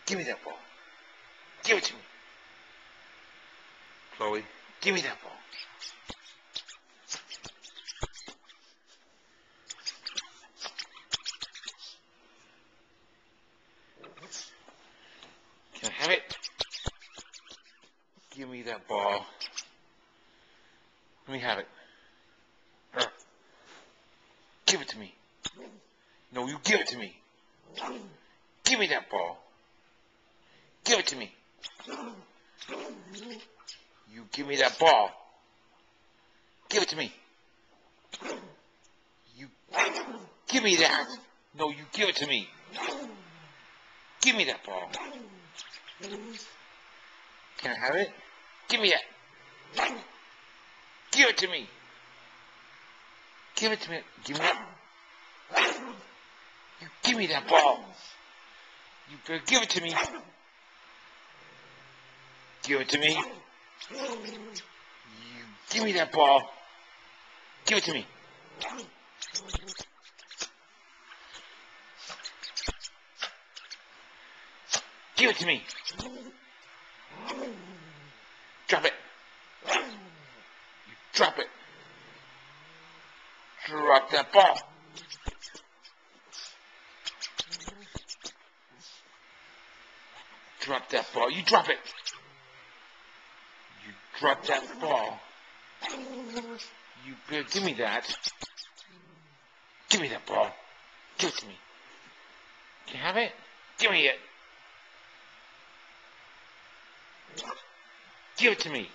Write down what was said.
Give me that ball. Give it to me. Chloe, give me that ball. Can I have it? Give me that ball. Let me have it. Give it to me. No, you give it to me. Give me that ball. Give it to me. You give me that ball. Give it to me. You give me that. No, you give it to me. Give me that ball. Can I have it? Give me that. Give it to me. Give it to me. Give me that. You give me that ball. You better give it to me. Give it to me. You give me that ball. Give it to me. Give it to me. Drop it. You drop it. Drop that ball. Drop that ball. You drop it. You drop that ball. You better give me that. Give me that ball. Give it to me. Can you have it? Give me it. Give it to me.